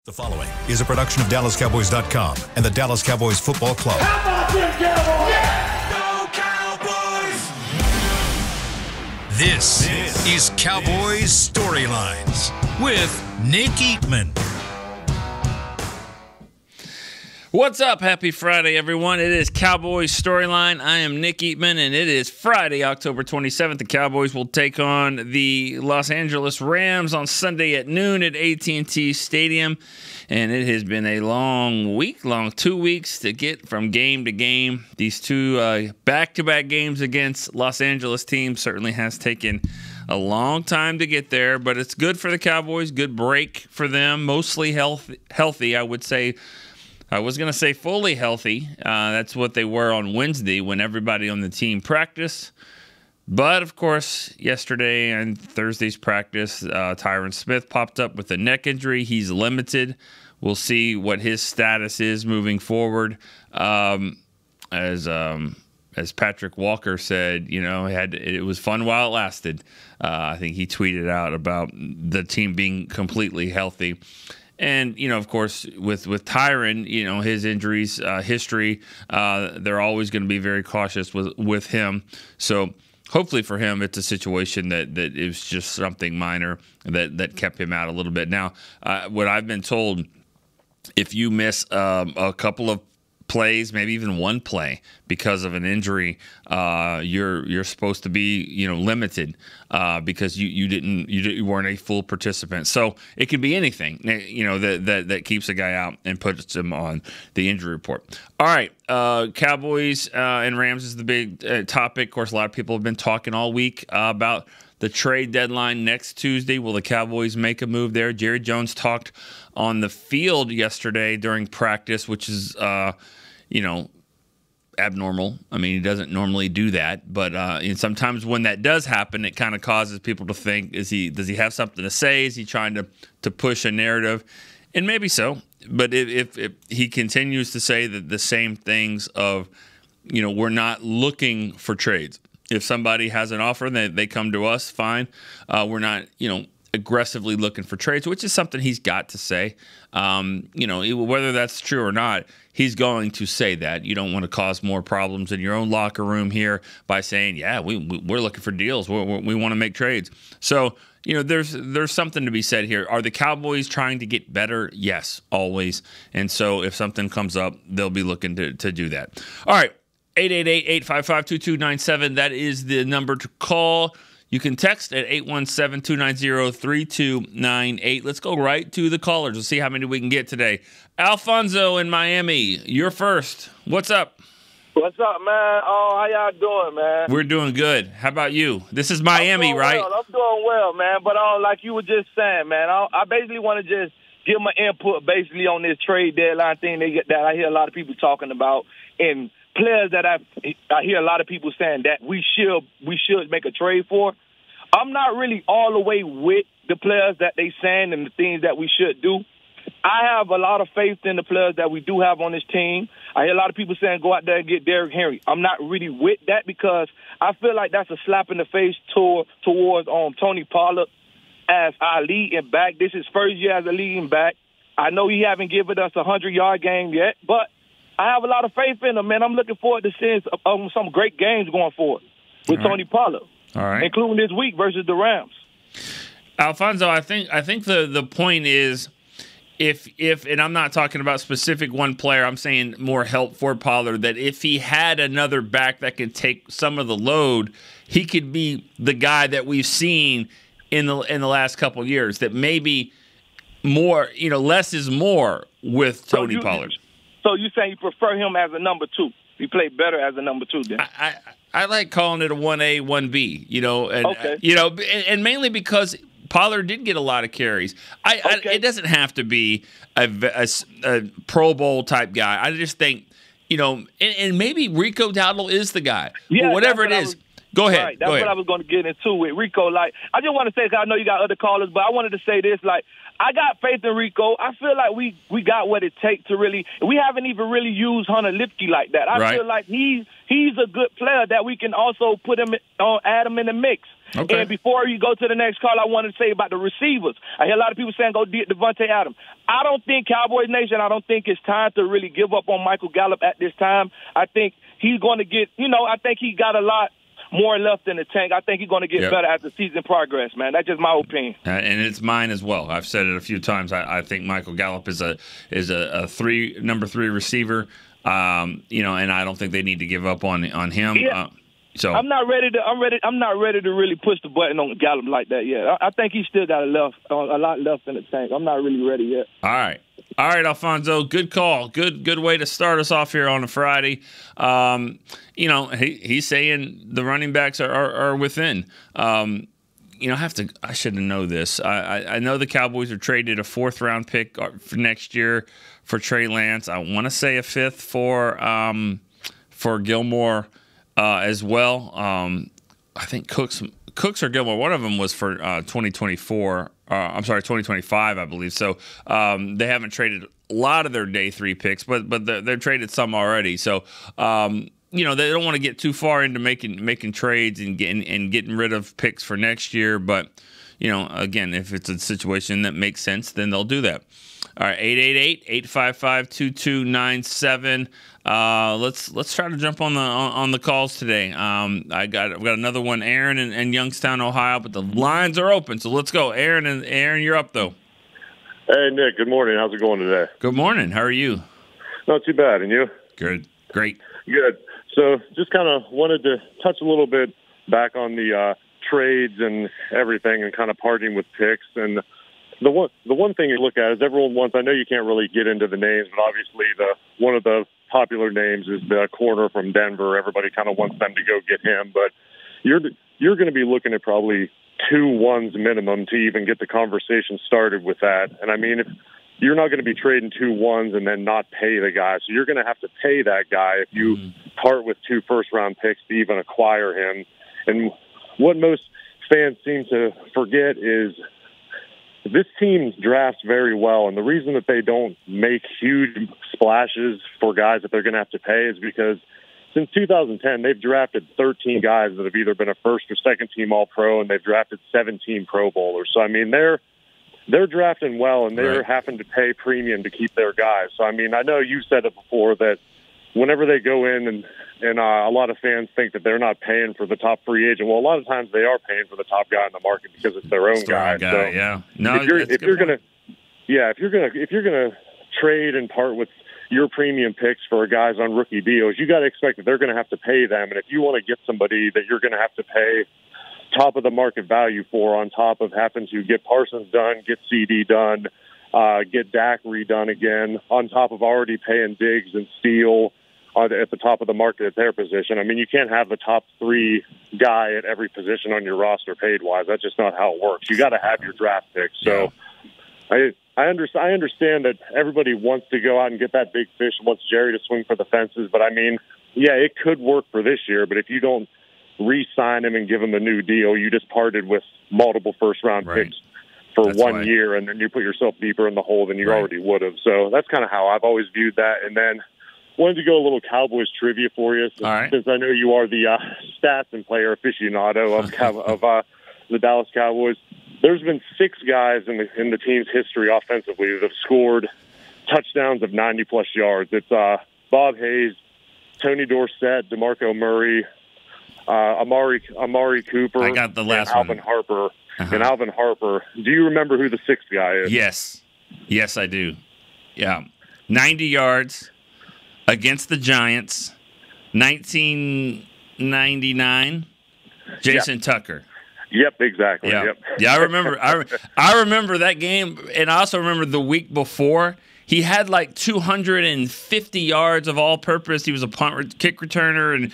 The following is a production of DallasCowboys.com and the Dallas Cowboys Football Club. How about them Cowboys? Yeah! Go Cowboys! This is Cowboys Storylines with Nick Eatman. What's up? Happy Friday, everyone. It is Cowboys Storyline. I am Nick Eatman, and it is Friday, October 27th. The Cowboys will take on the Los Angeles Rams on Sunday at noon at AT&T Stadium. And it has been a long 2 weeks to get from game to game. These two back-to-back games against Los Angeles teams certainly has taken a long time to get there, but it's good for the Cowboys, good break for them, mostly healthy, I would say. I was going to say fully healthy. That's what they were on Wednesday when everybody on the team practiced. But, of course, yesterday and Thursday's practice, Tyron Smith popped up with a neck injury. He's limited. We'll see what his status is moving forward. As Patrick Walker said, you know, it was fun while it lasted. I think he tweeted out about the team being completely healthy. And, you know, of course, with Tyron, you know, his injuries, history, they're always going to be very cautious with him. So hopefully for him, it's a situation that it was just something minor that kept him out a little bit. Now, what I've been told, if you miss a couple of plays, maybe even one play because of an injury, you're supposed to be, you know, limited because you weren't a full participant. So it could be anything, you know, that keeps a guy out and puts him on the injury report. All right, Cowboys and Rams is the big topic. Of course, a lot of people have been talking all week about the trade deadline next Tuesday. Will the Cowboys make a move there? Jerry Jones talked on the field yesterday during practice, which is, you know, abnormal. I mean, he doesn't normally do that, but and sometimes when that does happen, it kind of causes people to think: does he have something to say? Is he trying to push a narrative? And maybe so. But if he continues to say that the same things of, you know, we're not looking for trades. If somebody has an offer and they come to us, fine. We're not, you know, aggressively looking for trades, which is something he's got to say. You know, whether that's true or not, he's going to say that. You don't want to cause more problems in your own locker room here by saying, yeah, we're looking for deals. We want to make trades. So, you know, there's something to be said here. Are the Cowboys trying to get better? Yes, always. And so if something comes up, they'll be looking to do that. All right. 888-855-2297. That is the number to call. You can text at 817-290-3298. Let's go right to the callers. We'll see how many we can get today. Alfonso in Miami, you're first. What's up? What's up, man? Oh, how y'all doing, man? We're doing good. How about you? This is Miami, right? Well. I'm doing well, man. But like you were just saying, man, I basically want to just give my input basically on this trade deadline thing that I hear a lot of people talking about, and players that I hear a lot of people saying that we should make a trade for. I'm not really all the way with the players that they saying and the things that we should do. I have a lot of faith in the players that we do have on this team. I hear a lot of people saying go out there and get Derrick Henry. I'm not really with that because I feel like that's a slap in the face towards Tony Pollard as our leading back. This is his first year as a leading back. I know he haven't given us a 100-yard game yet, but I have a lot of faith in him, man. I'm looking forward to seeing some great games going forward with Tony Pollard. All right. Including this week versus the Rams. Alfonso, I think the point is if and I'm not talking about specific one player, I'm saying more help for Pollard, that if he had another back that could take some of the load, he could be the guy that we've seen in the last couple of years, that maybe more, you know, less is more with Tony Pollard. So you saying you prefer him as a number two? He played better as a number two then? I like calling it a 1A, 1B, you know, and okay. You know, and mainly because Pollard did get a lot of carries. It doesn't have to be a Pro Bowl type guy. I just think, you know, and maybe Rico Dowdle is the guy. Yeah, or whatever it is. Go ahead. Right, that's what I was going to get into with Rico. Like, I just want to say, 'cause I know you got other callers, but I wanted to say this. Like, I got faith in Rico. I feel like we got what it takes to really. We haven't even really used Hunter Lipke like that. I feel like he's a good player that we can also put him on, add him in the mix. Okay. And before you go to the next call, I wanted to say about the receivers. I hear a lot of people saying go get Devontae Adams. I don't think Cowboys Nation, I don't think it's time to really give up on Michael Gallup at this time. I think he's going to get, I think he got a lot more left in the tank. I think he's going to get better as the season progress, man. That's just my opinion. And it's mine as well. I've said it a few times. I think Michael Gallup is a number 3 receiver. And I don't think they need to give up on him. Yeah. So I'm not ready to really push the button on Gallup like that yet. I think he's still got a lot left in the tank. I'm not really ready yet. All right, Alfonso. Good call. Good way to start us off here on a Friday. He's saying the running backs are within. I should know this. I know the Cowboys are traded a 4th round pick for next year for Trey Lance. I want to say a 5th for Gilmore. As well, I think Cooks or Gilmore, one of them was for 2025, I believe. So they haven't traded a lot of their day 3 picks, but they've traded some already. So they don't want to get too far into making trades and getting rid of picks for next year. But again, if it's a situation that makes sense, then they'll do that. All right, 888-855-2297. Let's try to jump on the calls today. I've got another one, Aaron in Youngstown, Ohio, but the lines are open, so let's go. Aaron, you're up though. Hey Nick, good morning. How's it going today? Good morning. How are you? Not too bad, and you? Good, great, good. So just kind of wanted to touch a little bit back on the trades and everything, and kind of parting with picks. And the one thing you look at is everyone wants. I know you can't really get into the names, but obviously one of the popular names is the corner from Denver. Everybody kind of wants them to go get him, but you're going to be looking at probably 2 ones minimum to even get the conversation started with that. And I mean, if you're not going to be trading 2 ones and then not pay the guy, so you're going to have to pay that guy if you part with 2 first-round picks to even acquire him. And what most fans seem to forget is this team drafts very well, and the reason that they don't make huge splashes for guys that they're going to have to pay is because since 2010, they've drafted 13 guys that have either been a first or second team All-Pro, and they've drafted 17 Pro Bowlers. So, I mean, they're drafting well, and they're having to pay premium to keep their guys. So, I mean, I know you said it before that whenever they go in and a lot of fans think that they're not paying for the top free agent. Well, a lot of times they are paying for the top guy in the market because it's their own guy. So if you're gonna trade and part with your premium picks for guys on rookie deals, you got to expect that they're going to have to pay them. And if you want to get somebody that you're going to have to pay top of the market value for, on top of having to get Parsons done, get CD done, get Dak redone again, on top of already paying Diggs and Steele at the top of the market at their position. I mean, you can't have the top 3 guy at every position on your roster paid-wise. That's just not how it works. You got to have your draft picks. So I understand that everybody wants to go out and get that big fish and wants Jerry to swing for the fences. But, I mean, it could work for this year. But if you don't re-sign him and give him a new deal, you just parted with multiple first-round picks for 1 year, and then you put yourself deeper in the hole than you already would have. So that's kind of how I've always viewed that. And then wanted to go a little Cowboys trivia for you, since I know you are the stats and player aficionado of the Dallas Cowboys. There's been 6 guys in the team's history offensively that have scored touchdowns of 90-plus yards. It's Bob Hayes, Tony Dorsett, DeMarco Murray, Amari Cooper, I got the last Alvin Harper. And Alvin Harper. Do you remember who the 6th guy is? Yes, I do. Yeah, 90 yards against the Giants, 1999. Jason Tucker. Yep, exactly. Yeah, I remember. I remember that game, and I also remember the week before. He had like 250 yards of all-purpose. He was a kick returner, and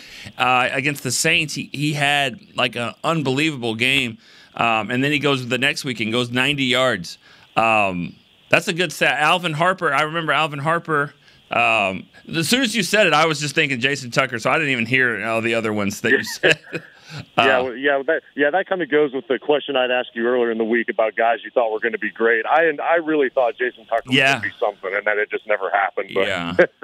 against the Saints, he had like an unbelievable game. And then he goes the next week and goes 90 yards. That's a good stat. Alvin Harper. I remember Alvin Harper. As soon as you said it, I was just thinking Jason Tucker, so I didn't even hear all the other ones that you said. That kind of goes with the question I'd asked you earlier in the week about guys you thought were going to be great. I really thought Jason Tucker was going to be something, and then it just never happened. But,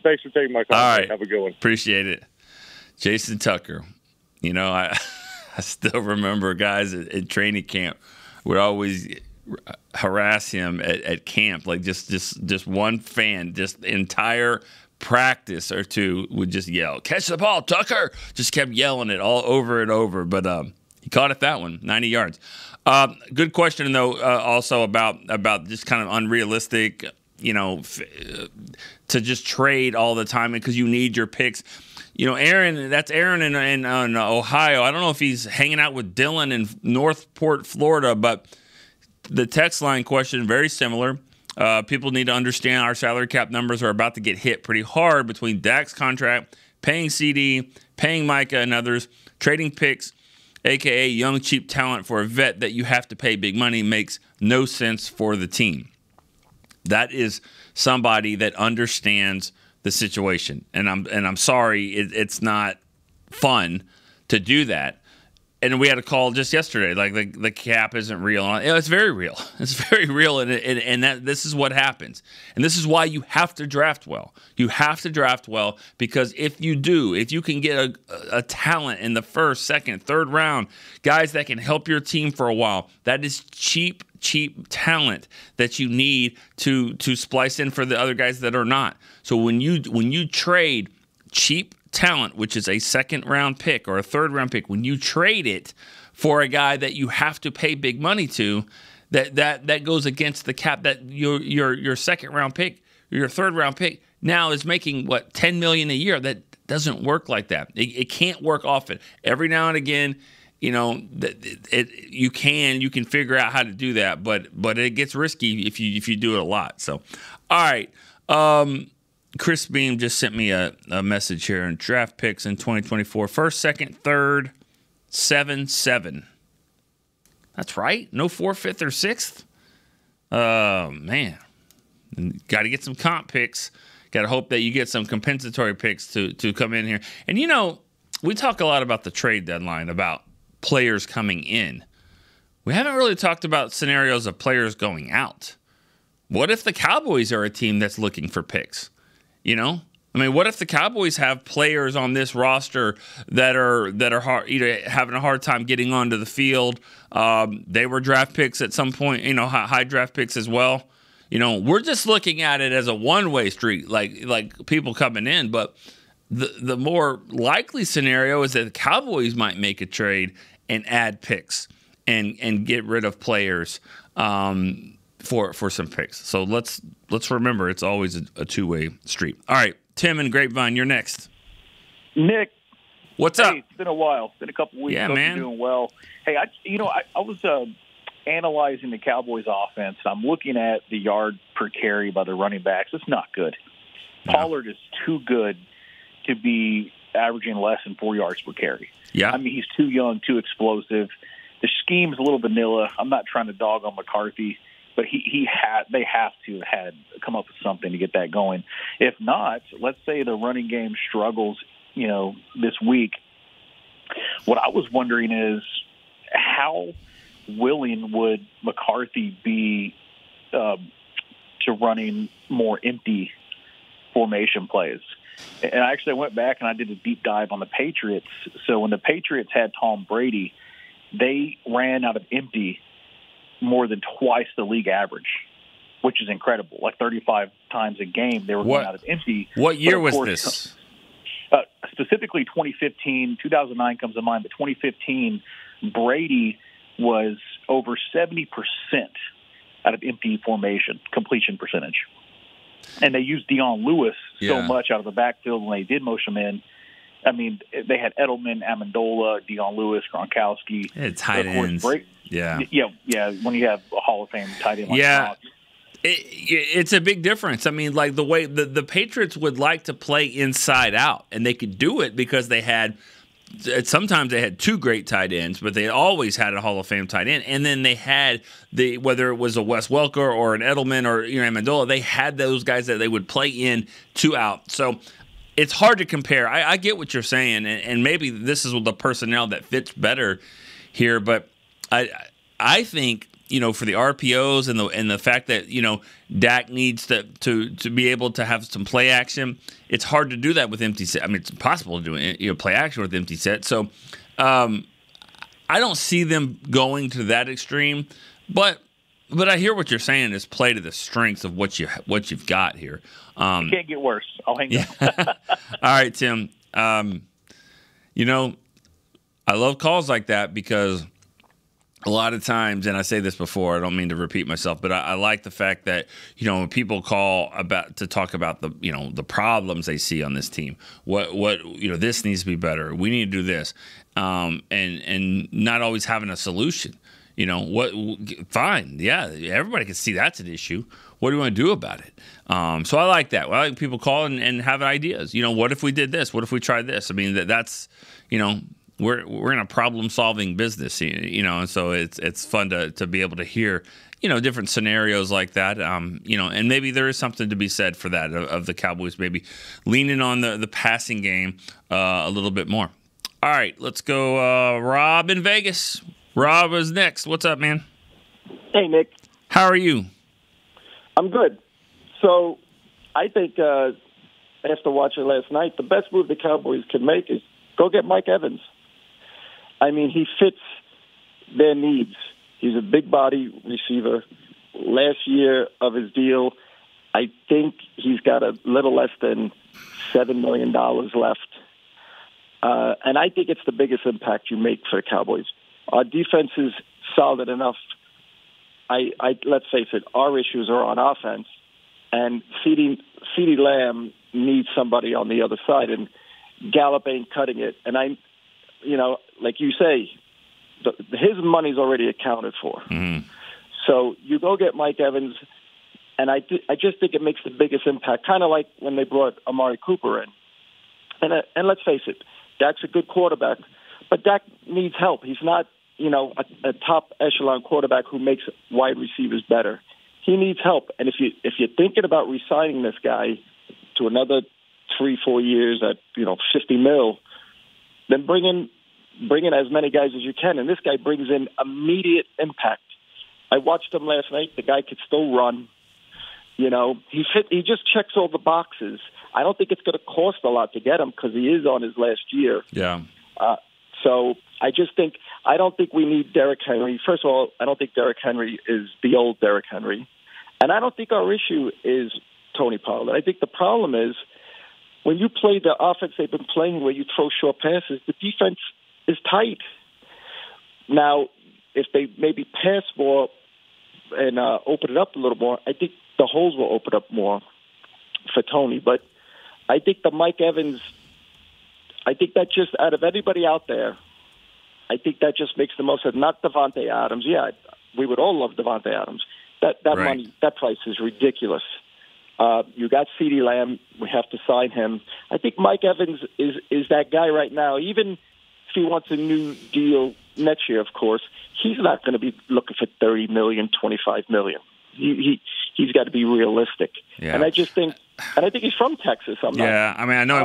thanks for taking my call. All right. Have a good one. Appreciate it. Jason Tucker. You know, I still remember guys at training camp would always harass him at camp, like just one fan, just entire practice or two would just yell, "Catch the ball, Tucker!" Just kept yelling it all over and over. But he caught it that one, 90 yards. Good question though. Also about just kind of unrealistic, you know, to just trade all the time because you need your picks. You know, Aaron, that's Aaron in Ohio. I don't know if he's hanging out with Dylan in Northport, Florida, but the text line question, very similar. People need to understand our salary cap numbers are about to get hit pretty hard between Dak's contract, paying CD, paying Micah and others, trading picks, a.k.a. young, cheap talent for a vet that you have to pay big money makes no sense for the team. That is somebody that understands the situation, and I'm sorry, it's not fun to do that. And we had a call just yesterday, like the cap isn't real. It's very real. It's very real, and that this is what happens. And this is why you have to draft well. You have to draft well because if you can get a talent in the first, second, third round, guys that can help your team for a while, that is cheap talent that you need to splice in for the other guys that are not. So when you trade cheap talent, which is a second-round pick or a third-round pick, when you trade it for a guy that you have to pay big money to, that goes against the cap. That your second-round pick, your third-round pick now is making what, $10 million a year. That doesn't work like that. It can't work often. Every now and again, you know, you can figure out how to do that, but it gets risky if you do it a lot. So, all right. Chris Beam just sent me a message here in draft picks in 2024. First, second, third, 7-7. That's right. No 4th, 5th, or 6th. Man. Got to get some comp picks. Got to hope that you get some compensatory picks to come in here. And, you know, we talk a lot about the trade deadline, about players coming in. We haven't really talked about scenarios of players going out. What if the Cowboys are a team that's looking for picks? You know, I mean, what if the Cowboys have players on this roster that are hard, either having a hard time getting onto the field? They were draft picks at some point, you know, high draft picks as well. You know, we're just looking at it as a one-way street, like people coming in. But the more likely scenario is that the Cowboys might make a trade and add picks and get rid of players. For some picks. So let's remember it's always a two-way street. All right, Tim and Grapevine, you're next. Nick, what's up? It's been a while. It's been a couple weeks. Yeah, Hope man. You're doing well. Hey, I was analyzing the Cowboys offense. I'm looking at the yard per carry by the running backs. It's not good. No. Pollard is too good to be averaging less than 4 yards per carry. Yeah. I mean, he's too young, too explosive. The scheme's a little vanilla. I'm not trying to dog on McCarthy, but they have to have come up with something to get that going. If not, let's say the running game struggles, you know, this week. What I was wondering is how willing would McCarthy be to running more empty formation plays? And I actually went back and I did a deep dive on the Patriots. So when the Patriots had Tom Brady, they ran out of empty more than twice the league average, which is incredible. Like 35 times a game, they were going out of empty. What year was this? Specifically 2015. 2009 comes to mind, but 2015, Brady was over 70% out of empty formation, completion percentage. And they used Dion Lewis so much out of the backfield when they did motion him in. I mean, they had Edelman, Amendola, Dion Lewis, Gronkowski. It's tight ends. Yeah. When you have a Hall of Fame tight end like that. It's a big difference. I mean, like the way the Patriots would like to play inside out, and they could do it because they had sometimes they had two great tight ends, but they always had a Hall of Fame tight end. And then they had whether it was a Wes Welker or an Edelman or Amendola, they had those guys that they would play in two out. So it's hard to compare. I get what you're saying, and maybe this is the personnel that fits better here. But I think, for the RPOs and the fact that Dak needs to be able to have some play action, it's hard to do that with empty set. I mean, it's impossible to do play action with empty set. So I don't see them going to that extreme, but I hear what you're saying is play to the strengths of what you've got here. It can't get worse. I'll hang up. All right, Tim. I love calls like that because a lot of times, and I say this before, I don't mean to repeat myself, but I like the fact that when people call to talk about the the problems they see on this team, what this needs to be better. We need to do this, and not always having a solution. Fine, yeah, everybody can see that's an issue. What do you want to do about it? So I like that. Well, I like people call and have ideas. What if we did this? What if we tried this? I mean, that's we're in a problem-solving business, and so it's fun to be able to hear, different scenarios like that, and maybe there is something to be said for that of the Cowboys maybe leaning on the passing game a little bit more. All right, let's go Rob in Vegas. Rob is next. What's up, man? Hey, Nick. How are you? I'm good. So I think after watching last night, the best move the Cowboys can make is go get Mike Evans. I mean, he fits their needs. He's a big body receiver. Last year of his deal, I think he's got a little less than $7 million left. And I think it's the biggest impact you make for the Cowboys. Our defense is solid enough. Let's face it, our issues are on offense. And CeeDee Lamb needs somebody on the other side, and Gallup ain't cutting it. And like you say, his money's already accounted for. Mm-hmm. So you go get Mike Evans, and I just think it makes the biggest impact, kind of like when they brought Amari Cooper in. And let's face it, Dak's a good quarterback, but Dak needs help. He's not, a top echelon quarterback who makes wide receivers better. He needs help. And if you're thinking about re-signing this guy to another 3-4 years at $50 million, then bring in as many guys as you can. And this guy brings in immediate impact. I watched him last night. The guy could still run. He just checks all the boxes. I don't think it's going to cost a lot to get him because he is on his last year. Yeah. So I don't think we need Derrick Henry. First of all, I don't think Derrick Henry is the old Derrick Henry. And I don't think our issue is Tony Pollard. I think the problem is when you play the offense they've been playing where you throw short passes, the defense is tight. Now, if they maybe pass more and open it up a little more, I think the holes will open up more for Tony. But I think the Mike Evans, I think that just out of anybody out there, I think that just makes the most sense. Not Devontae Adams. Yeah, we would all love Devontae Adams. That right. Money, that price is ridiculous. You got CeeDee Lamb. We have to sign him. I think Mike Evans is that guy right now. Even if he wants a new deal next year, of course, he's not going to be looking for $30 million, $25 million. He's got to be realistic. Yeah. And I think he's from Texas. I know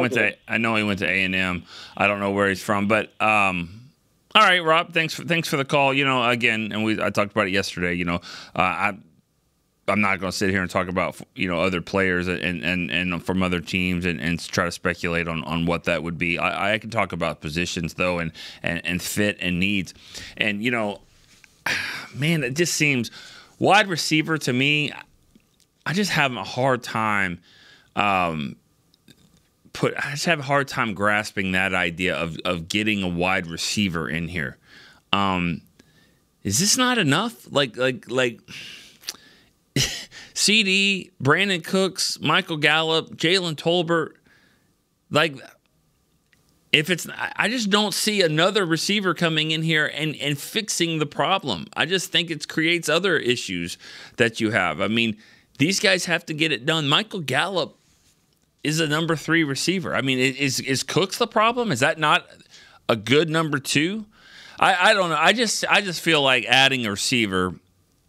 he went to A&M. I don't know where he's from, but all right, Rob. Thanks for the call. Again, and I talked about it yesterday. I'm not going to sit here and talk about other players and from other teams and try to speculate on what that would be. I can talk about positions though and fit and needs. And man, it just seems wide receiver to me. I just have a hard time. I just have a hard time grasping that idea of getting a wide receiver in here. Is this not enough? Like CD, Brandon Cooks, Michael Gallup, Jalen Tolbert. I just don't see another receiver coming in here and fixing the problem. I just think it creates other issues that you have. I mean, these guys have to get it done. Michael Gallup is a number 3 receiver. I mean, is Cooks the problem? Is that not a good number 2? I don't know. I just feel like adding a receiver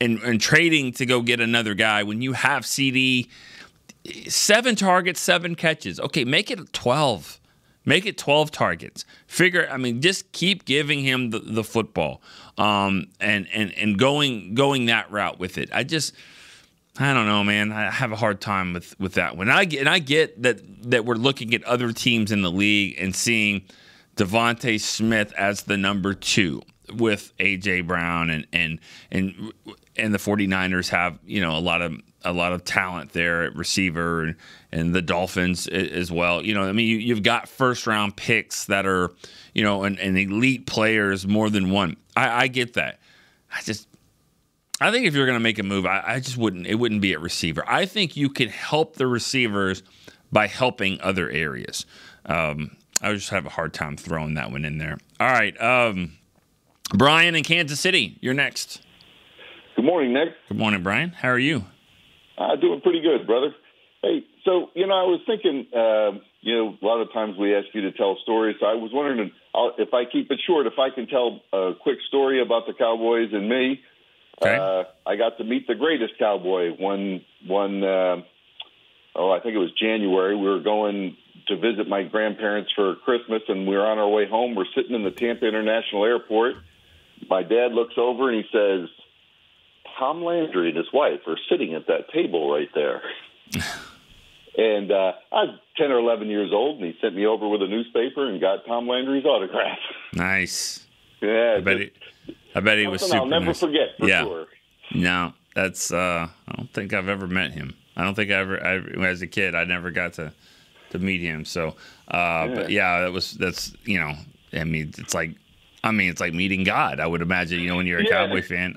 and trading to go get another guy when you have CD, 7 targets, 7 catches. Okay, make it 12. Make it 12 targets. Just keep giving him the football, and going that route with it. I don't know, man. I have a hard time with that one. I get that we're looking at other teams in the league and seeing Devontae Smith as the number 2 with A.J. Brown and the 49ers have, a lot of talent there at receiver and the Dolphins as well. You've got first-round picks that are, and elite players more than one. I get that. I think if you're going to make a move, it wouldn't be at receiver. I think you could help the receivers by helping other areas. I just have a hard time throwing that one in there. All right. Brian in Kansas City, you're next. Good morning, Nick. Good morning, Brian. How are you? Doing pretty good, brother. Hey, so, I was thinking, a lot of times we ask you to tell stories. So I was wondering if I keep it short, if I can tell a quick story about the Cowboys and me. Okay. I got to meet the greatest Cowboy I think it was January. We were going to visit my grandparents for Christmas, and we were on our way home. We're sitting in the Tampa International Airport. My dad looks over and he says, Tom Landry and his wife are sitting at that table right there. And I was 10 or 11 years old, and he sent me over with a newspaper and got Tom Landry's autograph. Nice. Yeah. I bet he was super I'll never forget, for sure. No, that's I don't think I've ever met him. I don't think as a kid, I never got to meet him. So, but yeah, it's like meeting God, I would imagine, when you're a Cowboy fan.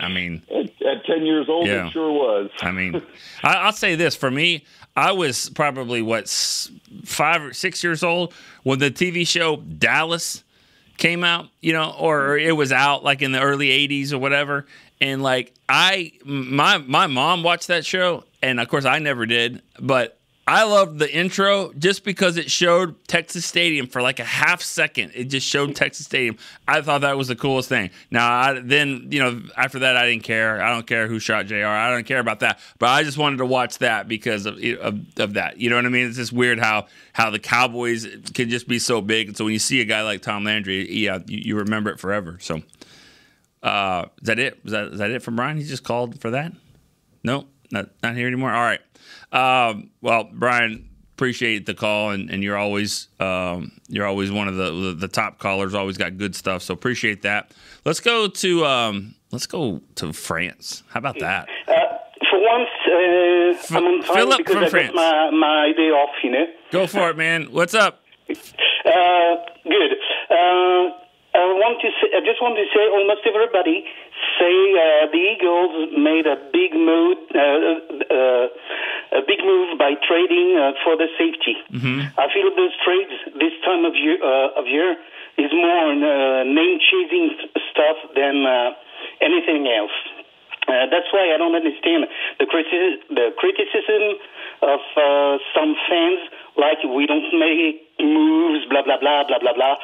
At 10 years old, it sure was. I'll say this. For me, I was probably, 5 or 6 years old when the TV show Dallas came out, or it was out like in the early 80s or whatever. And my mom watched that show, and of course I never did, but I loved the intro just because it showed Texas Stadium for like a half second. It just showed Texas Stadium. I thought that was the coolest thing. Now, after that, I didn't care. I don't care who shot JR. I don't care about that. But I just wanted to watch that because of that. You know what I mean? It's just weird how the Cowboys can just be so big. And so when you see a guy like Tom Landry, you remember it forever. So, is that it? Is that it from Brian? He just called for that? No, not here anymore. All right. Well, Brian, appreciate the call, and you're always one of the top callers. Always got good stuff, so appreciate that. Let's go to France. How about that? For once, I'm on time Philip because I France. got my day off. Go for it, man. What's up? Good. I just want to say, almost everybody say the Eagles made a big move by trading for the safety. Mm-hmm. I feel those trades this time of year is more name chasing stuff than anything else. That's why I don't understand the criticism of some fans, like we don't make moves, blah, blah, blah, blah, blah, blah.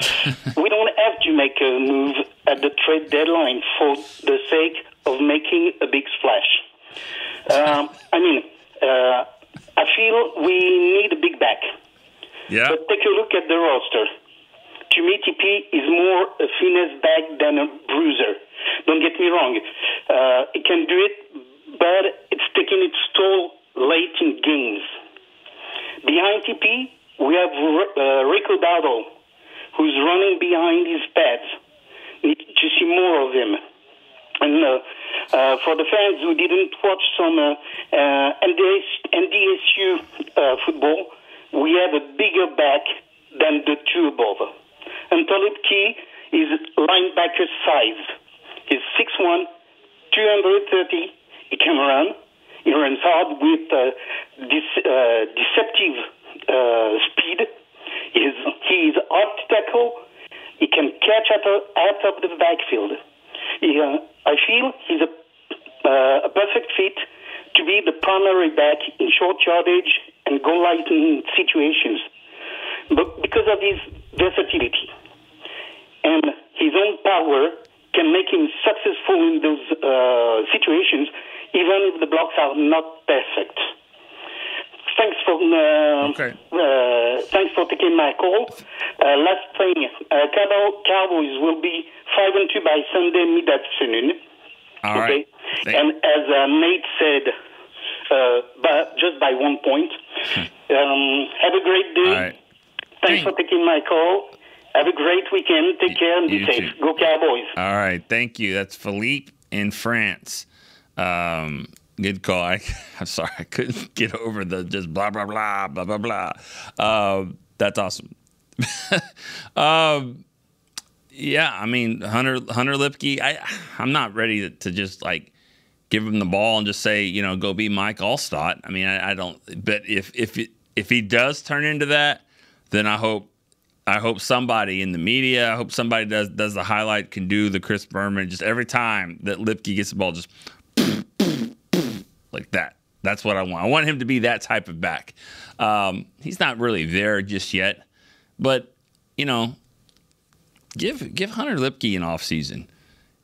We don't have to make a move at the trade deadline for the sake of making a big splash. I feel we need a big back. Yeah. But take a look at the roster. To me, TP is more a finesse back than a bruiser. Don't get me wrong. It can do it, but it's taking its toll late in games. Behind TP, we have Rico Dowdle, who's running behind his pads. Need to see more of him. And for the fans who didn't watch some NDSU football, we have a bigger back than the two above. And Talib Key is linebacker size. He's 6'1", 230. He can run. He runs hard with deceptive speed. He is hard to tackle. He can catch out of the backfield. I feel he's a perfect fit to be the primary back in short yardage and goal line situations, but because of his versatility and his own power can make him successful in those situations, even if the blocks are not perfect. Thanks for taking my call. Last thing, Cowboys will be 5-2 by Sunday mid-afternoon. All right. And as Nate said, just by 1 point. Have a great day. All right. Thanks for taking my call. Have a great weekend. Take care and be safe. Go Cowboys. All right. Thank you. That's Philippe in France. Good call. I'm sorry. I couldn't get over the just blah, blah, blah, blah, blah, blah. That's awesome. Yeah, I mean, Hunter Lipke, I'm not ready to just, like, give him the ball and just say, you know, go be Mike Allstott. I mean, I don't. But if he does turn into that, then I hope somebody in the media, I hope somebody does the highlight, can do the Chris Berman, just every time that Lipke gets the ball, just like that. That's what I want. I want him to be that type of back. He's not really there just yet, but you know, give Hunter Lipke an offseason.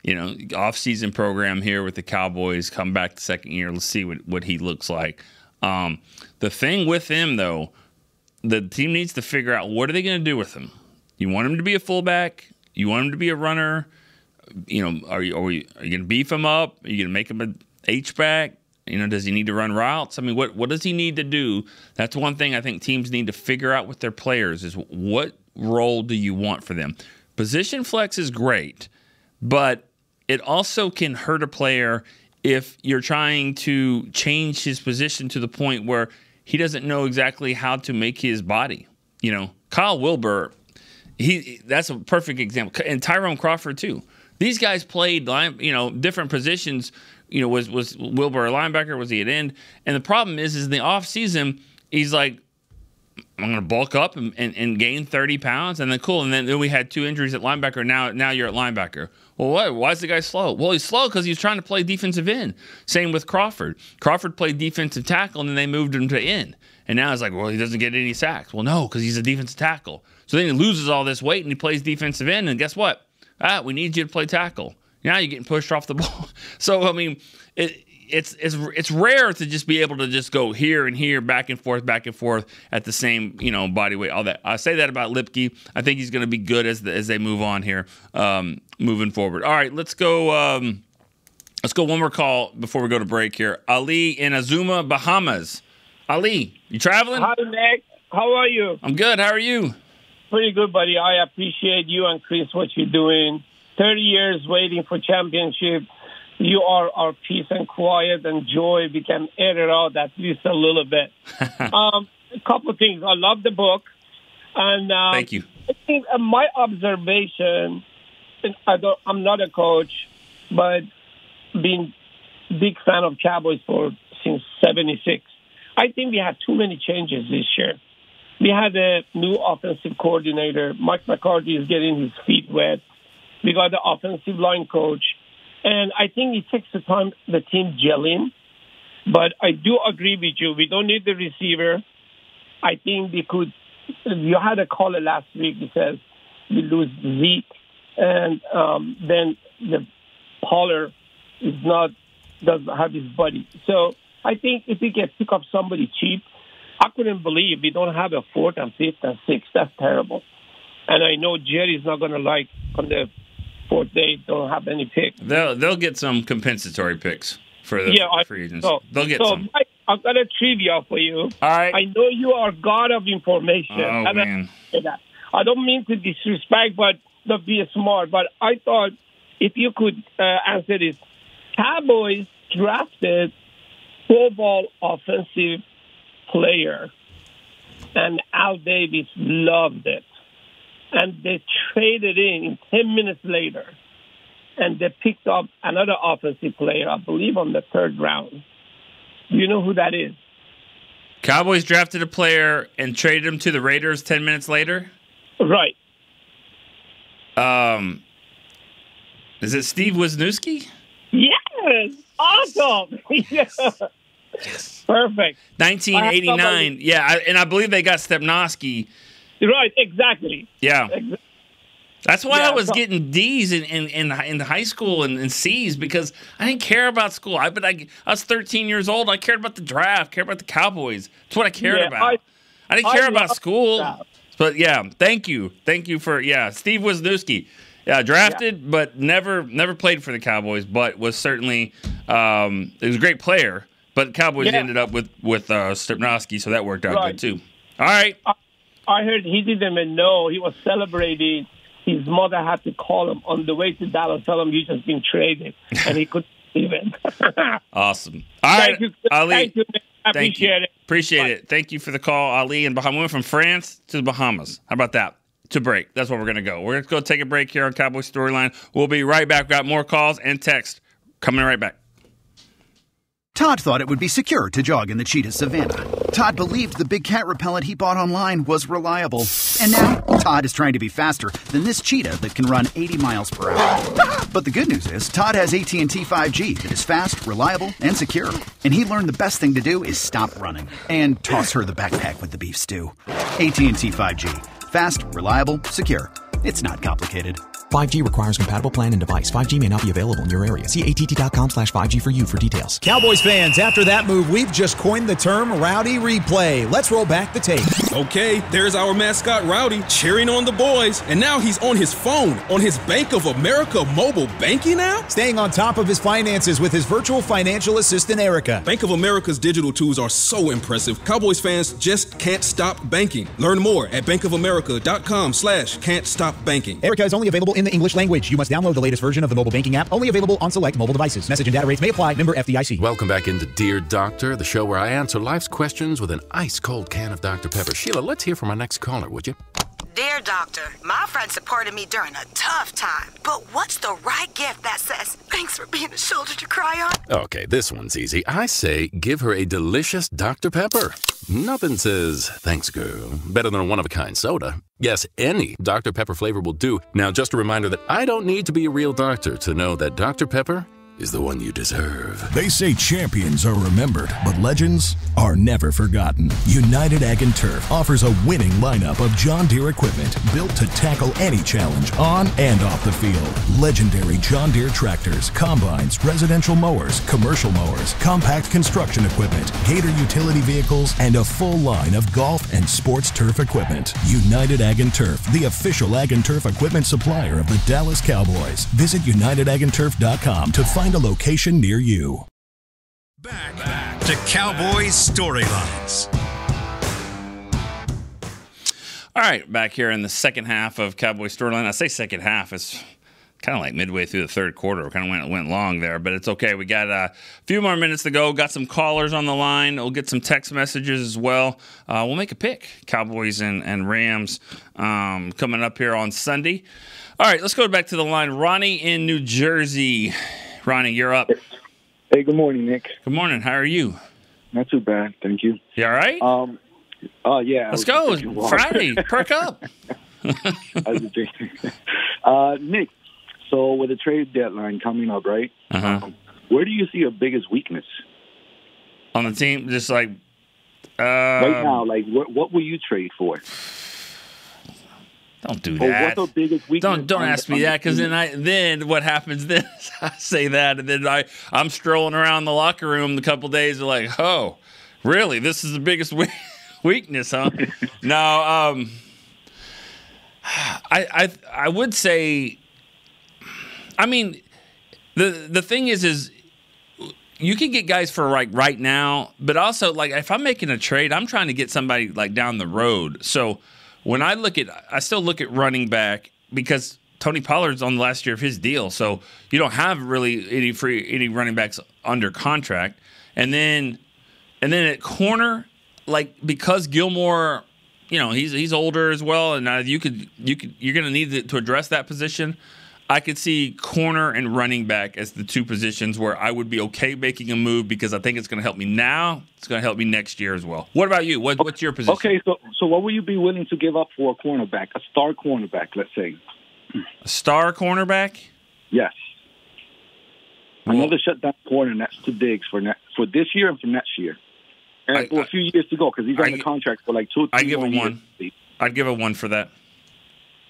You know, off-season program here with the Cowboys. Come back the second year. Let's see what he looks like. The thing with him, though, the team needs to figure out, what are they going to do with him? You want him to be a fullback? You want him to be a runner? You know, are you going to beef him up? Are you going to make him an H-back? You know, does he need to run routes? I mean, what does he need to do? That's one thing I think teams need to figure out with their players is, what role do you want for them? Position flex is great, but it also can hurt a player if you're trying to change his position to the point where he doesn't know exactly how to make his body. You know, Kyle Wilbur, that's a perfect example. And Tyrone Crawford, too. These guys played, different positions. You know, was Wilbur a linebacker? Was he an end? And the problem is in the offseason, he's like, I'm going to bulk up and gain 30 pounds, and then cool. And then we had 2 injuries at linebacker. Now you're at linebacker. Well, what? Why is the guy slow? Well, he's slow because he's trying to play defensive end. Same with Crawford. Crawford played defensive tackle, and then they moved him to end. And now it's like, well, he doesn't get any sacks. Well, no, because he's a defensive tackle. So then he loses all this weight, and he plays defensive end. And guess what? We need you to play tackle. Now you're getting pushed off the ball. So, I mean, it's rare to just be able to just go here and here, back and forth at the same, body weight, all that. I say that about Lipke. I think he's going to be good as they move on here, moving forward. All right, let's go. Let's go one more call before we go to break here. Ali in Azuma, Bahamas. Ali, you traveling? Hi, Nick. How are you? I'm good. How are you? Pretty good, buddy. I appreciate you and Chris, what you're doing. 30 years waiting for championship. You are our peace and quiet and joy. We can air it out at least a little bit. A couple of things. I love the book. And thank you. I think my observation, I'm not a coach, but being big fan of Cowboys since 76. I think we had too many changes this year. We had a new offensive coordinator. Mike McCarthy is getting his feet wet. We got the offensive line coach. And I think it takes the time the team gel in. But I do agree with you. We don't need the receiver. I think we could. You had a caller last week. He says we lose Zeke. And then the Pollard doesn't have his body. So I think if we can pick up somebody cheap, I couldn't believe we don't have a 4th and 5th and 6th. That's terrible. And I know Jerry's not going to like on the 4th day, don't have any picks. They'll get some compensatory picks for the free agents. They'll get some. Mike, I've got a trivia for you. All right. I know you are God of information. Oh, man. I don't mean to disrespect, but to be smart. But I thought if you could answer this. Cowboys drafted Pro Bowl offensive player, and Al Davis loved it. And they traded in 10 minutes later, and they picked up another offensive player, I believe, on the 3rd round. Do you know who that is? Cowboys drafted a player and traded him to the Raiders 10 minutes later? Right. Is it Steve Wisniewski? Yes! Awesome! Yes. Perfect. 1989. Yeah, and I believe they got Stepnoski. Right, exactly. Yeah. That's why I was getting D's in high school and C's, because I didn't care about school. I was 13 years old. I cared about the draft, cared about the Cowboys. That's what I cared about. I didn't care about school. That. But, yeah, thank you. Thank you for, Steve Wisniewski. Drafted, but never played for the Cowboys, but was certainly he was a great player. But Cowboys ended up with Stepnowski, so that worked out good, too. All right. I heard he didn't even know. He was celebrating. His mother had to call him on the way to Dallas, tell him you just been traded, and he couldn't even. Awesome. All right, Ali. Thank you. I appreciate it. Appreciate it. Thank you for the call, Ali. And we went from France to the Bahamas. How about that? To break. That's where we're going to go. We're going to go take a break here on Cowboy Storyline. We'll be right back. We've got more calls and text coming right back. Todd thought it would be secure to jog in the cheetah savanna. Todd believed the big cat repellent he bought online was reliable. And now, Todd is trying to be faster than this cheetah that can run 80 miles per hour. But the good news is, Todd has AT&T 5G that is fast, reliable, and secure. And he learned the best thing to do is stop running and toss her the backpack with the beef stew. AT&T 5G. Fast, reliable, secure. It's not complicated. 5G requires compatible plan and device. 5G may not be available in your area. See att.com/5G for you for details. Cowboys fans, after that move, we've just coined the term Rowdy Replay. Let's roll back the tape. Okay, there's our mascot Rowdy cheering on the boys. And now he's on his phone, on his Bank of America mobile banking app? Staying on top of his finances with his virtual financial assistant, Erica. Bank of America's digital tools are so impressive. Cowboys fans just can't stop banking. Learn more at bankofamerica.com/can't-stop-banking. Erica is only available in the English language. You must download the latest version of the mobile banking app, only available on select mobile devices. Message and data rates may apply. Member FDIC. Welcome back into Dear Doctor, the show where I answer life's questions with an ice-cold can of Dr. Pepper. Sheila, let's hear from our next caller, would you? Dear Doctor, my friend supported me during a tough time, but what's the right gift that says, thanks for being a shoulder to cry on? Okay, this one's easy. I say give her a delicious Dr. Pepper. Nothing says, thanks, girl, better than a one-of-a-kind soda. Yes, any Dr. Pepper flavor will do. Now, just a reminder that I don't need to be a real doctor to know that Dr. Pepper is the one you deserve. They say champions are remembered, but legends are never forgotten. United Ag & Turf offers a winning lineup of John Deere equipment built to tackle any challenge on and off the field. Legendary John Deere tractors, combines, residential mowers, commercial mowers, compact construction equipment, Gator utility vehicles, and a full line of golf and sports turf equipment. United Ag & Turf, the official Ag & Turf equipment supplier of the Dallas Cowboys. Visit UnitedAgAndTurf.com to find a location near you. Back to Cowboys Storylines. All right, back here in the second half of Cowboys Storyline. I say second half. It's kind of like midway through the third quarter. Kind of went long there, but it's okay. We got a few more minutes to go. Got some callers on the line. We'll get some text messages as well. We'll make a pick. Cowboys and Rams coming up here on Sunday. All right, let's go back to the line. Ronnie in New Jersey. Ronnie, you're up. Hey, good morning, Nick. Good morning. How are you? Not too bad, thank you. You all right? Yeah. Let's go. It's Friday. Perk up. Nick, so with the trade deadline coming up, right? Where do you see your biggest weakness? On the team? Just like... right now, like, what will you trade for? Don't do that. What's the biggest weakness? Don't ask me that, because then what happens then is I say that, and then I'm strolling around the locker room the couple days, like, oh, really? This is the biggest weakness, huh? No, I would say, I mean, the thing is you can get guys for right now, but also like if I'm making a trade, I'm trying to get somebody like down the road. So when I still look at running back, because Tony Pollard's on the last year of his deal, so you don't have really any running backs under contract. And then at corner, like because Gilmore, he's older as well, and you're going to need to address that position. I could see corner and running back as the two positions where I would be okay making a move, because I think it's going to help me now. It's going to help me next year as well. What about you? What's your position? Okay, so what will you be willing to give up for a cornerback, a star cornerback, let's say? A star cornerback? Yes. Another shutdown corner next to Diggs for this year and for next year. And for a few years to go, because he's on the contract for like 2 or 3 I'd give more a years. 1. I'd give a 1 for that.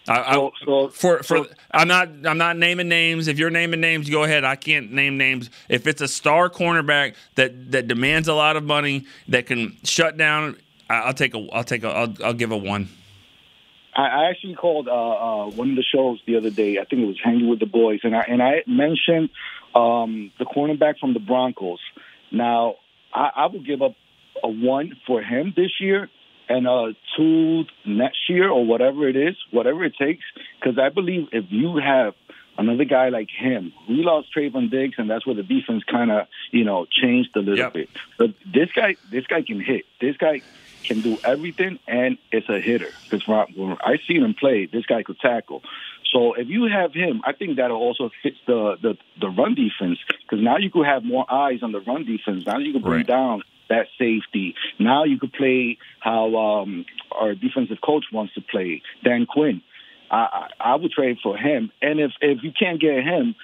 I'm not naming names. If you're naming names, go ahead. I can't name names. If it's a star cornerback that demands a lot of money, that can shut down, I'll give a 1. I actually called one of the shows the other day. I think it was Hanging with the Boys, and I mentioned the cornerback from the Broncos. Now, I would give up a 1 for him this year and 2 next year or whatever it is, whatever it takes, because I believe if you have another guy like him, we lost Trayvon Diggs, and that's where the defense kind of, changed a little bit. But this guy can hit. This guy can do everything, and it's a hitter. Because when I seen him play, this guy could tackle. So if you have him, I think that'll also fit the run defense, because now you could have more eyes on the run defense. Now you can bring down that safety. Now you could play how our defensive coach wants to play, Dan Quinn. I would trade for him. And if you can't get him,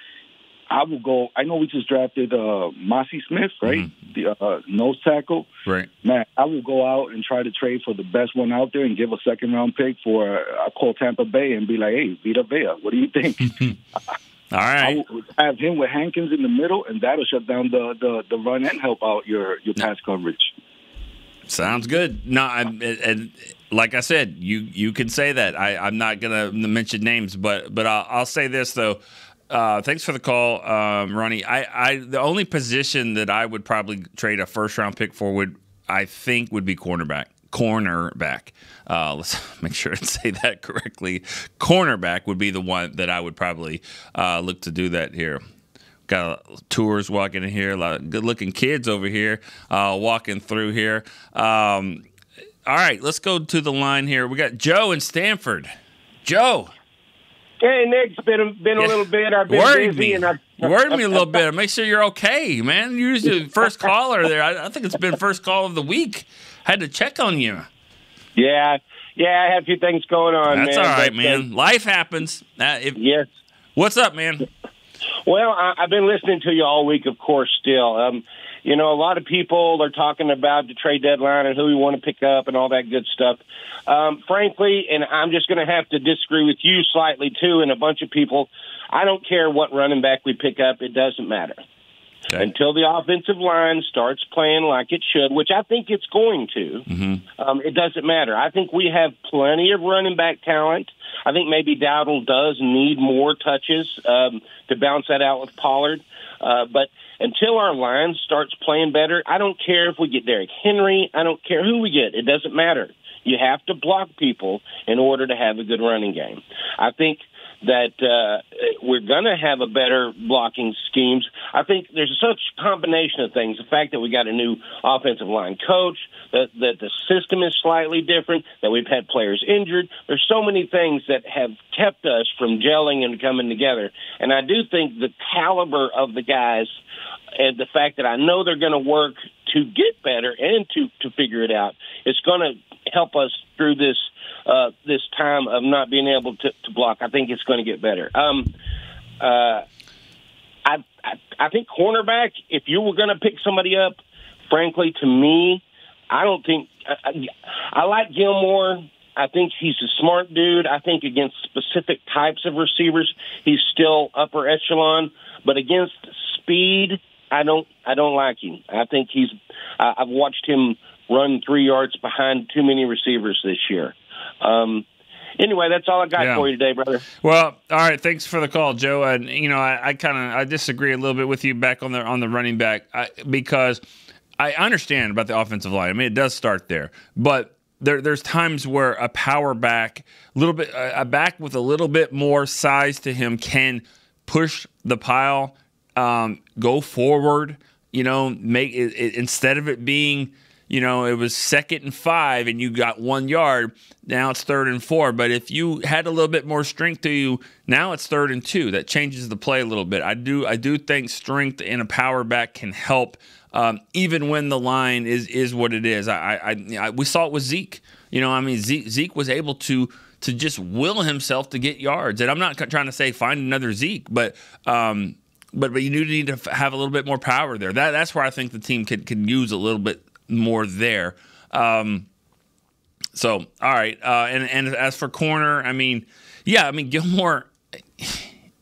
I will go. I know we just drafted Massey Smith, right? The nose tackle. Right. Man, I will go out and try to trade for the best one out there and give a second-round pick for I call Tampa Bay and be like, hey, Vita Vea, what do you think? All right. I will have him with Hankins in the middle, and that'll shut down the run and help out your pass coverage. Sounds good. No, and like I said, you can say that. I'm not going to mention names, but I'll say this, though. Thanks for the call, Ronnie. The only position that I would probably trade a first-round pick for would be cornerback. Let's make sure to say that correctly. Cornerback would be the one that I would probably look to do that here. Got tours walking in here, a lot of good-looking kids over here walking through here. All right, let's go to the line here. We got Joe in Stanford. Joe. Hey, Nick, it's been a little bit. I've been busy. You worried me a little bit. Make sure you're okay, man. You're usually first caller there. I think it's been first call of the week. Had to check on you. Yeah, I had a few things going on, That's man. All right, man. Life happens. Yes. What's up, man? Well, I've been listening to you all week, of course, still. A lot of people are talking about the trade deadline and who we want to pick up and all that good stuff. Frankly, and I'm just going to have to disagree with you slightly, too, and a bunch of people, I don't care what running back we pick up. It doesn't matter. Okay. Until the offensive line starts playing like it should, which I think it's going to, it doesn't matter. I think we have plenty of running back talent. I think maybe Dowdle does need more touches to bounce that out with Pollard. But until our line starts playing better, I don't care if we get Derrick Henry. I don't care who we get. It doesn't matter. You have to block people in order to have a good running game. I think that we're going to have a better blocking schemes. I think there's such a combination of things. The fact that we got a new offensive line coach, that the system is slightly different, that we've had players injured. There's so many things that have kept us from gelling and coming together. And I do think the caliber of the guys and the fact that I know they're going to work to get better and to figure it out, it's going to help us through this time of not being able to block. I think it's going to get better. I think cornerback, if you were going to pick somebody up, frankly, to me, I don't think I like Gilmore. I think he's a smart dude. I think against specific types of receivers, he's still upper echelon. But against speed, I don't like him. I think I've watched him run 3 yards behind too many receivers this year. Anyway, that's all I got for you today, brother. Well, all right. Thanks for the call, Joe. And I disagree a little bit with you back on the running back because I understand about the offensive line. I mean, it does start there, but there's times where a power back, a back with a little bit more size to him can push the pile, go forward. Make it instead of it being. It was 2nd and 5 and you got 1 yard. Now it's 3rd and 4. But if you had a little bit more strength to you, now it's 3rd and 2. That changes the play a little bit. I do think strength in a power back can help, even when the line is what it is. We saw it with Zeke. Zeke was able to just will himself to get yards. And I'm not trying to say find another Zeke, but you do need to have a little bit more power there. That's where I think the team can use a little bit more there. So, all right. And as for corner, I mean, Yeah, I mean, Gilmore,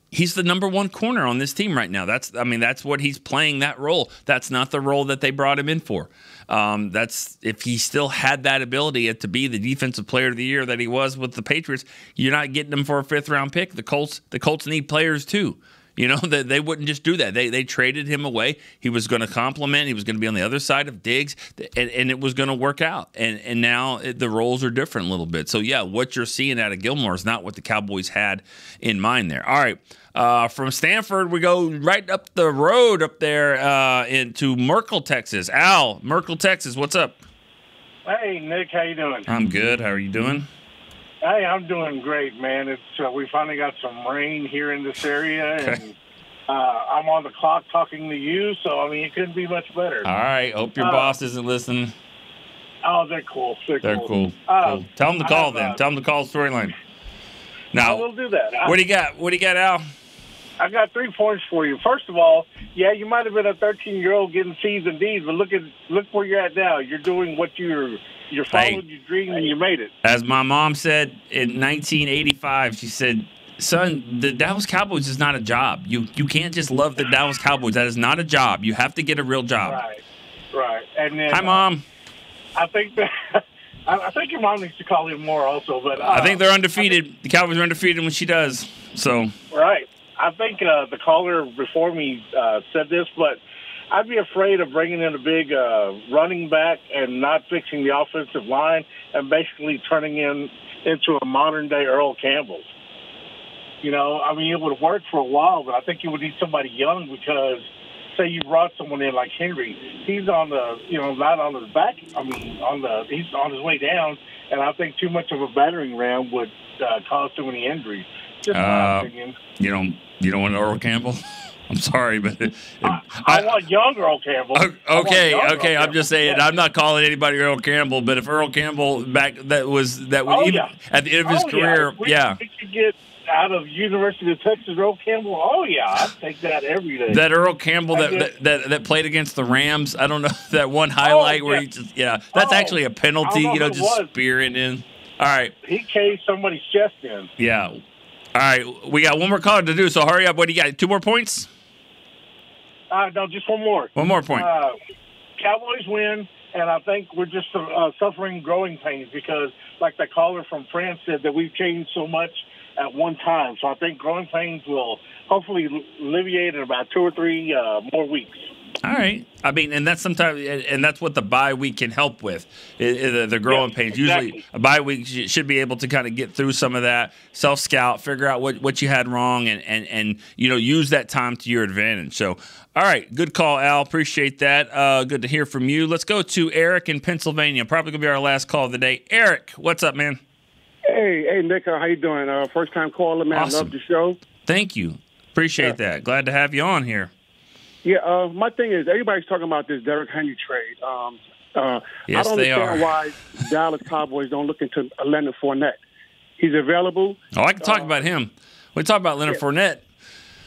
he's the number one corner on this team right now. That's what he's playing, that role. That's not the role that they brought him in for. That's if he still had that ability to be the defensive player of the year that he was with the Patriots, you're not getting him for a 5th-round pick. The Colts need players too. You know, they wouldn't just do that. They traded him away. He was going to complement. He was going to be on the other side of Diggs, and it was going to work out. And now the roles are different a little bit. So, yeah, what you're seeing out of Gilmore is not what the Cowboys had in mind there. All right, from Stanford, we go right up the road up there into Merkel, Texas. Al, Merkel, Texas, what's up? Hey, Nick, how you doing? I'm good. How are you doing? Hey, I'm doing great, man. It's we finally got some rain here in this area, and I'm on the clock talking to you, so, I mean, it couldn't be much better. All right. Hope your boss isn't listening. Oh, they're cool. They're cool. Cool. Tell them to call then. Tell them to call StoryLine. Now, I will do that. What do you got? What do you got, Al? I got 3 points for you. First of all, yeah, you might have been a 13-year-old getting C's and D's, but look where you're at now. You're doing what you're following your dream, and you made it. As my mom said in 1985, she said, son, the Dallas Cowboys is not a job. You can't just love the Dallas Cowboys. That is not a job. You have to get a real job. Right. And then, hi, Mom. I think your mom needs to call in more also. But I think they're undefeated. The Cowboys are undefeated when she does. So right. I think the caller before me said this, but I'd be afraid of bringing in a big running back and not fixing the offensive line and basically turning him into a modern-day Earl Campbell. You know, I mean, it would work for a while, but I think you would need somebody young because, say you brought someone in like Henry, he's on the, not on his back. I mean, he's on his way down, and I think too much of a battering ram would cause too many injuries. Just my opinion. You don't want Earl Campbell? I'm sorry, but I want young Earl Campbell. Okay. I'm just saying, I'm not calling anybody Earl Campbell, but if Earl Campbell at the end of his career, we could get out of University of Texas Earl Campbell. Oh yeah, I'd take that every day. That Earl Campbell that played against the Rams. I don't know that one highlight where he just that's actually a penalty. Just spearing in. All right, he cased somebody's chest in. Yeah. All right, we got one more caller to do, so hurry up. What do you got? 2 more points? No, just one more. One more point. Cowboys win, and I think we're just suffering growing pains because, like the caller from France said, that we've changed so much at one time. So I think growing pains will hopefully alleviate in about 2 or 3 more weeks. All right. I mean, and that's what the bye week can help with, the growing pains. Exactly. Usually a bye week should be able to kind of get through some of that, self-scout, figure out what you had wrong, and use that time to your advantage. So, all right, good call, Al. Appreciate that. Good to hear from you. Let's go to Eric in Pennsylvania. Probably going to be our last call of the day. Eric, what's up, man? Hey, Nick, how you doing? First-time caller, man. Awesome. Love the show. Thank you. Appreciate that. Glad to have you on here. Yeah, my thing is, everybody's talking about this Derrick Henry trade. Yes, I don't they understand are. why Dallas Cowboys don't look into Leonard Fournette. He's available. Oh, I can talk about him. We talk about Leonard Fournette.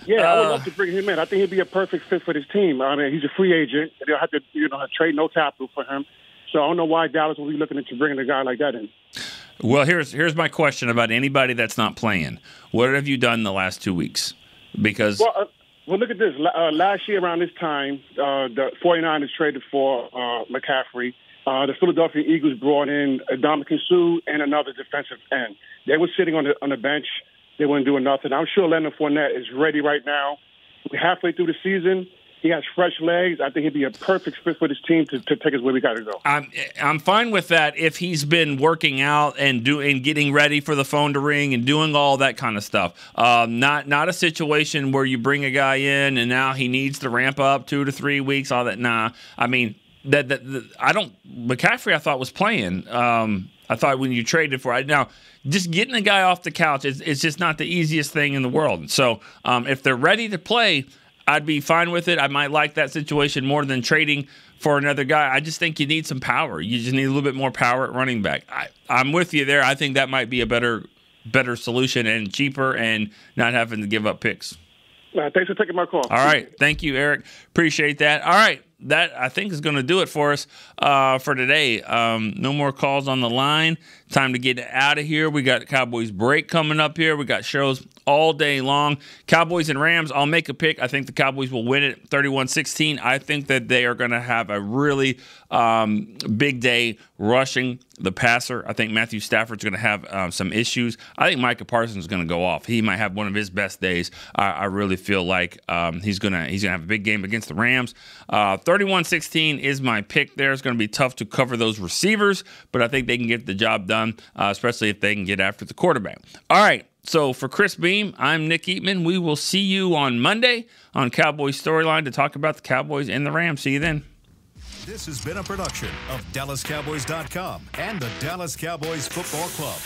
Yeah, I would love to bring him in. I think he'd be a perfect fit for this team. I mean, he's a free agent. They'll have to, trade no capital for him. So I don't know why Dallas will be looking into bringing a guy like that in. Well, here's my question about anybody that's not playing. What have you done the last 2 weeks? Because well, look at this. Last year around this time, the 49ers traded for McCaffrey. The Philadelphia Eagles brought in Dominican Sue and another defensive end. They were sitting on the bench. They weren't doing nothing. I'm sure Leonard Fournette is ready right now. We're halfway through the season. He has fresh legs. I think he'd be a perfect fit for this team to take us where we got to go. I'm fine with that if he's been working out and getting ready for the phone to ring and doing all that kind of stuff. Not a situation where you bring a guy in and now he needs to ramp up 2 to 3 weeks. All that. Nah. I mean McCaffrey I thought was playing. I thought when you traded for it. Now, just getting a guy off the couch is just not the easiest thing in the world. So if they're ready to play, I'd be fine with it. I might like that situation more than trading for another guy. I just think you need some power. You just need a little bit more power at running back. I'm with you there. I think that might be a better solution and cheaper and not having to give up picks. Thanks for taking my call. All right. Thank you, Eric. Appreciate that. All right. that I think is going to do it for us for today. No more calls on the line. Time to get out of here. We got Cowboys break coming up here. We got shows all day long. Cowboys and Rams, I'll make a pick. I think the Cowboys will win it 31-16. I think that they are going to have a really big day rushing the passer. I think Matthew Stafford's going to have some issues. I think Micah Parsons is going to go off. He might have one of his best days. I really feel like he's going to have a big game against the Rams. 31-16 is my pick there. It's going to be tough to cover those receivers, but I think they can get the job done, especially if they can get after the quarterback. All right. So for Chris Beam, I'm Nick Eatman. We will see you on Monday on Cowboys Storyline to talk about the Cowboys and the Rams. See you then. This has been a production of DallasCowboys.com and the Dallas Cowboys Football Club.